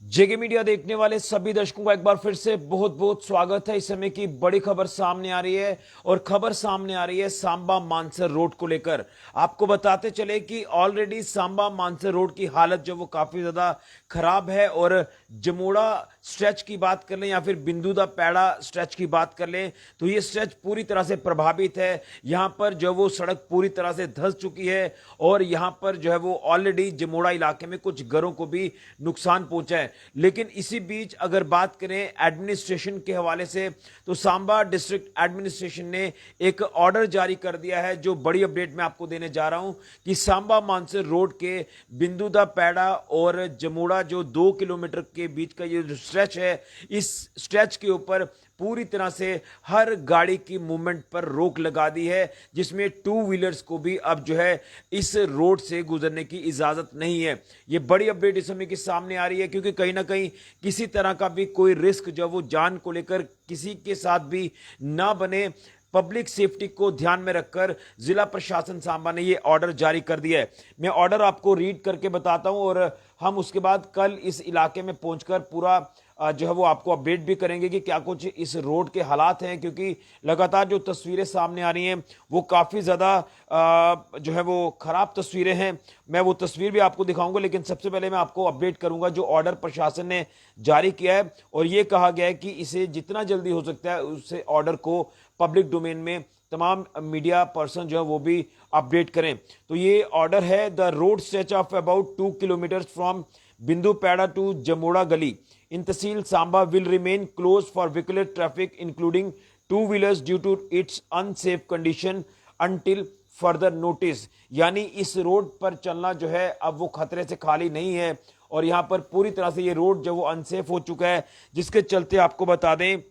जेके media देखने वाले सभी दर्शकों का एक बार फिर से बहुत बहुत स्वागत है। इस समय की बड़ी खबर सामने आ रही है और खबर सामने आ रही है सांबा मानसर रोड को लेकर। आपको बताते चले कि ऑलरेडी सांबा मानसर रोड की हालत जो वो काफी ज्यादा खराब है और जमोड़ा स्ट्रेच की बात कर लें या फिर बिंदु दा पैड़ा स्ट्रेच की बात कर लें तो ये स्ट्रेच पूरी तरह से प्रभावित है। यहां पर जो वो सड़क पूरी तरह से धंस चुकी है और यहां पर जो है वो ऑलरेडी जमोड़ा इलाके में कुछ घरों को भी नुकसान पहुंचा है। लेकिन इसी बीच अगर बात करें एडमिनिस्ट्रेशन के हवाले से तो सांबा डिस्ट्रिक्ट एडमिनिस्ट्रेशन ने एक ऑर्डर जारी कर दिया है जो बड़ी अपडेट मैं आपको देने जा रहा हूं कि सांबा मानसर रोड के बिंदु दा पैड़ा और जमोड़ा जो 2 किलोमीटर के बीच का ये जो स्ट्रेच है, इस स्ट्रेच के ऊपर पूरी तरह से हर गाड़ी की मूवमेंट पर रोक लगा दी है, जिसमें टू व्हीलर्स को भी अब जो है इस रोड से गुजरने की इजाजत नहीं है। ये बड़ी अपडेट इस समय की सामने आ रही है क्योंकि कहीं ना कहीं किसी तरह का भी कोई रिस्क जो वो जान को लेकर किसी के साथ भी ना बने, पब्लिक सेफ्टी को ध्यान में रखकर जिला प्रशासन सांबा ने ये ऑर्डर जारी कर दिया है। मैं ऑर्डर आपको रीड करके बताता हूं और हम उसके बाद कल इस इलाके में पहुंचकर पूरा जो है वो आपको अपडेट भी करेंगे कि क्या कुछ इस रोड के हालात हैं, क्योंकि लगातार जो तस्वीरें सामने आ रही हैं वो काफ़ी ज़्यादा जो है वो ख़राब तस्वीरें हैं। मैं वो तस्वीर भी आपको दिखाऊंगा, लेकिन सबसे पहले मैं आपको अपडेट करूंगा जो ऑर्डर प्रशासन ने जारी किया है और ये कहा गया है कि इसे जितना जल्दी हो सकता है उसे ऑर्डर को पब्लिक डोमेन में तमाम मीडिया पर्सन जो है वो भी अपडेट करें। तो ये ऑर्डर है, the road stretch of about 2 kilometre from Bindu Paira to Jamora गली in Tehsil Samba will remain closed for vehicular traffic including two-wheelers due to its unsafe condition until further notice। यानी इस रोड पर चलना जो है अब वो खतरे से खाली नहीं है और यहाँ पर पूरी तरह से ये रोड जो वो अनसेफ हो चुका है, जिसके चलते आपको बता दें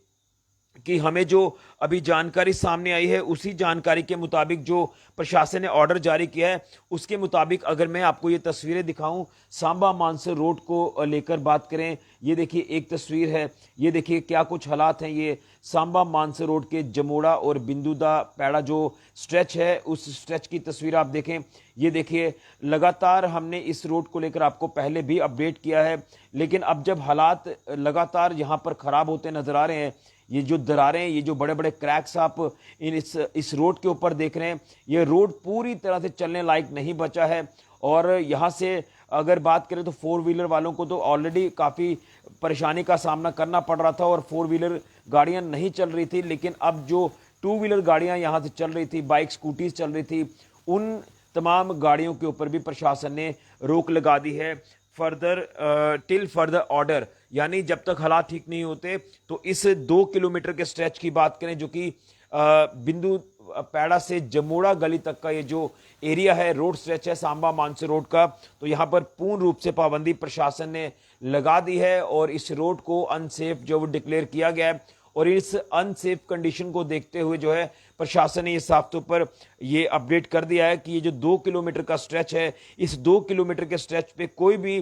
कि हमें जो अभी जानकारी सामने आई है उसी जानकारी के मुताबिक जो प्रशासन ने ऑर्डर जारी किया है उसके मुताबिक अगर मैं आपको ये तस्वीरें दिखाऊं सांबा मानसर रोड को लेकर बात करें, ये देखिए एक तस्वीर है, ये देखिए क्या कुछ हालात हैं। ये सांबा मानसर रोड के जमोड़ा और बिंदु दा पैड़ा जो स्ट्रेच है उस स्ट्रेच की तस्वीर आप देखें। ये देखिए लगातार हमने इस रोड को लेकर आपको पहले भी अपडेट किया है, लेकिन अब जब हालात लगातार यहाँ पर खराब होते नजर आ रहे हैं, ये जो दरारें, ये जो बड़े बड़े क्रैक्स आप इस रोड के ऊपर देख रहे हैं, ये रोड पूरी तरह से चलने लायक नहीं बचा है। और यहाँ से अगर बात करें तो फोर व्हीलर वालों को तो ऑलरेडी काफ़ी परेशानी का सामना करना पड़ रहा था और फोर व्हीलर गाड़ियाँ नहीं चल रही थी, लेकिन अब जो टू व्हीलर गाड़ियाँ यहाँ से चल रही थी, बाइक स्कूटीज चल रही थी, उन तमाम गाड़ियों के ऊपर भी प्रशासन ने रोक लगा दी है फर्दर टिल फर्दर ऑर्डर। यानी जब तक हालात ठीक नहीं होते तो इस 2 किलोमीटर के स्ट्रेच की बात करें जो कि बिंदु पैड़ा से जमोड़ा गली तक का ये जो एरिया है, रोड स्ट्रेच है सांबा मानसर रोड का, तो यहाँ पर पूर्ण रूप से पाबंदी प्रशासन ने लगा दी है और इस रोड को अनसेफ जो वो डिक्लेयर किया गया है। और इस अनसेफ कंडीशन को देखते हुए जो है प्रशासन ने इस साफ तौर पर ये अपडेट कर दिया है कि ये जो 2 किलोमीटर का स्ट्रेच है, इस 2 किलोमीटर के स्ट्रेच पे कोई भी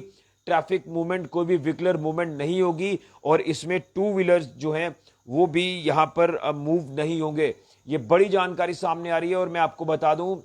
ट्रैफिक मूवमेंट, कोई भी व्हीकलर मूवमेंट नहीं होगी और इसमें टू व्हीलर्स जो हैं वो भी यहाँ पर मूव नहीं होंगे। ये बड़ी जानकारी सामने आ रही है और मैं आपको बता दूं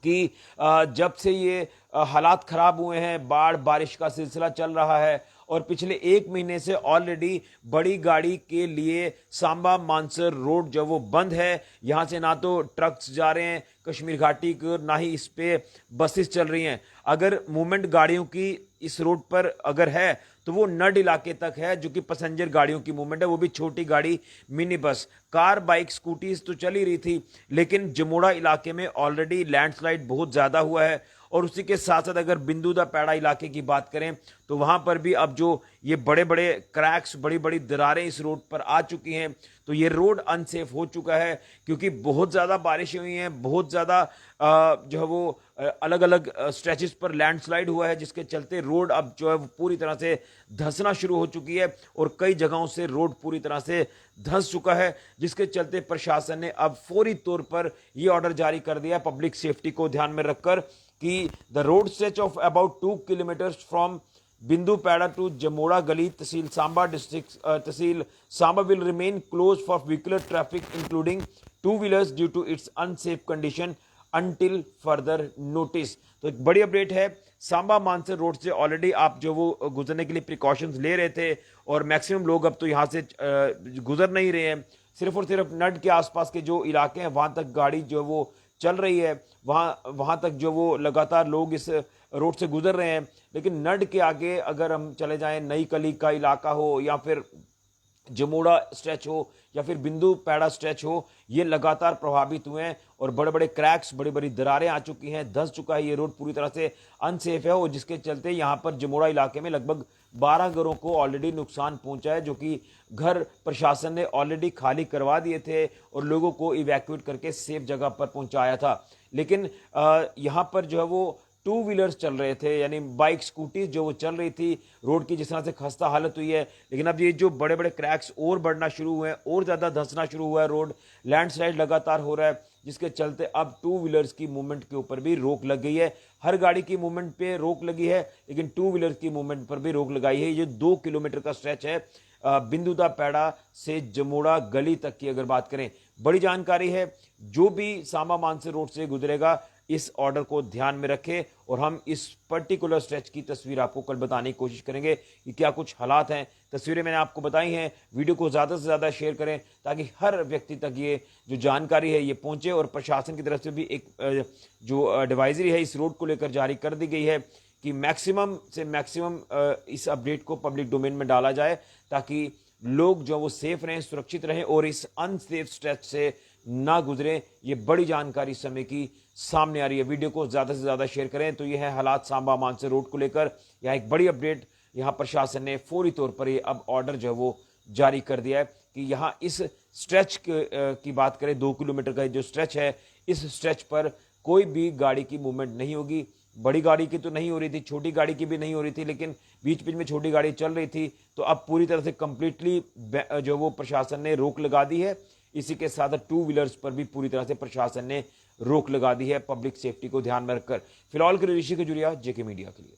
कि जब से ये हालात खराब हुए हैं, बाढ़ बारिश का सिलसिला चल रहा है और पिछले 1 महीने से ऑलरेडी बड़ी गाड़ी के लिए सांबा मानसर रोड जो वो बंद है। यहाँ से ना तो ट्रक्स जा रहे हैं कश्मीर घाटी को, ना ही इस पे बसेस चल रही हैं। अगर मूवमेंट गाड़ियों की इस रोड पर अगर है तो वो नड इलाके तक है, जो कि पैसेंजर गाड़ियों की मूवमेंट है, वो भी छोटी गाड़ी, mini bus, car, bike, scooties तो चल ही रही थी। लेकिन जमोड़ा इलाके में ऑलरेडी लैंडस्लाइड बहुत ज़्यादा हुआ है और उसी के साथ साथ अगर बिंदु दा पैड़ा इलाके की बात करें तो वहां पर भी अब जो ये बड़े बड़े क्रैक्स, बड़ी बड़ी दरारें इस रोड पर आ चुकी हैं, तो ये रोड अनसेफ हो चुका है क्योंकि बहुत ज़्यादा बारिशें हुई हैं, बहुत ज़्यादा जो है वो अलग अलग स्ट्रेचेस पर लैंडस्लाइड हुआ है, जिसके चलते रोड अब जो है वो पूरी तरह से धंसना शुरू हो चुकी है और कई जगहों से रोड पूरी तरह से धंस चुका है, जिसके चलते प्रशासन ने अब फौरी तौर पर यह ऑर्डर जारी कर दिया है पब्लिक सेफ्टी को ध्यान में रखकर कि the road stretch of about 2 kilometres from Bindu Paira to Jamora Gali तहसील सांबा डिस्ट्रिक्ट तहसील Samba will remain close for vehicular traffic including two wheelers due to its unsafe condition until further notice। तो एक बड़ी अपडेट है, सांबा मानसर रोड से ऑलरेडी आप जो वो गुजरने के लिए प्रिकॉशंस ले रहे थे और मैक्सिमम लोग अब तो यहाँ से गुजर नहीं रहे हैं। सिर्फ और सिर्फ नड के आसपास के जो इलाके हैं वहां तक गाड़ी जो वो चल रही है, वहां तक जो वो लगातार लोग इस रोड से गुजर रहे हैं। लेकिन नड के आगे अगर हम चले जाएं, नई कली का इलाका हो या फिर जमोड़ा स्ट्रेच हो या फिर बिंदु पैड़ा स्ट्रेच हो, ये लगातार प्रभावित हुए हैं और बड़े बड़े क्रैक्स, बड़ी बड़ी दरारें आ चुकी हैं, धंस चुका है ये रोड, पूरी तरह से अनसेफ है। और जिसके चलते यहाँ पर जमोड़ा इलाके में लगभग 12 घरों को ऑलरेडी नुकसान पहुंचा है, जो कि घर प्रशासन ने ऑलरेडी खाली करवा दिए थे और लोगों को इवैक्यूएट करके सेफ जगह पर पहुंचाया था। लेकिन यहाँ पर जो है वो टू व्हीलर्स चल रहे थे, यानी बाइक स्कूटी जो वो चल रही थी, रोड की जिस तरह से खस्ता हालत हुई है। लेकिन अब ये जो बड़े बड़े क्रैक्स और बढ़ना शुरू हुए हैं और ज़्यादा धंसना शुरू हुआ है रोड, लैंडस्लाइड लगातार हो रहा है, जिसके चलते अब टू व्हीलर्स की मूवमेंट के ऊपर भी रोक लग गई है। हर गाड़ी की मूवमेंट पे रोक लगी है, लेकिन टू व्हीलर की मूवमेंट पर भी रोक लगाई है। ये 2 किलोमीटर का स्ट्रेच है बिंदुदा पैड़ा से जमोड़ा गली तक की अगर बात करें। बड़ी जानकारी है, जो भी सांबा मानसर रोड से गुजरेगा इस ऑर्डर को ध्यान में रखें और हम इस पर्टिकुलर स्ट्रेच की तस्वीर आपको कल बताने की कोशिश करेंगे कि क्या कुछ हालात हैं। तस्वीरें मैंने आपको बताई हैं, वीडियो को ज़्यादा से ज़्यादा शेयर करें ताकि हर व्यक्ति तक ये जो जानकारी है ये पहुंचे। और प्रशासन की तरफ से भी एक जो एडवाइजरी है इस रोड को लेकर जारी कर दी गई है कि मैक्सिमम से मैक्सिमम इस अपडेट को पब्लिक डोमेन में डाला जाए ताकि लोग जो वो सेफ रहें, सुरक्षित रहें और इस अनसेफ स्ट्रेच से ना गुजरें। ये बड़ी जानकारी इस समय की सामने आ रही है। वीडियो को ज़्यादा से ज़्यादा शेयर करें। तो ये है हालात सांबा मानसर रोड को लेकर। यहाँ एक बड़ी अपडेट, यहाँ प्रशासन ने फौरी तौर पर ये अब ऑर्डर जो है वो जारी कर दिया है कि यहाँ इस स्ट्रेच की बात करें, 2 किलोमीटर का जो स्ट्रेच है, इस स्ट्रेच पर कोई भी गाड़ी की मूवमेंट नहीं होगी। बड़ी गाड़ी की तो नहीं हो रही थी, छोटी गाड़ी की भी नहीं हो रही थी, लेकिन बीच बीच में छोटी गाड़ी चल रही थी। तो अब पूरी तरह से कंप्लीटली जो वो प्रशासन ने रोक लगा दी है। इसी के साथ टू व्हीलर्स पर भी पूरी तरह से प्रशासन ने रोक लगा दी है, पब्लिक सेफ्टी को ध्यान में रखकर। फिलहाल के लिए ऋषि खजुरिया, जेके मीडिया के लिए।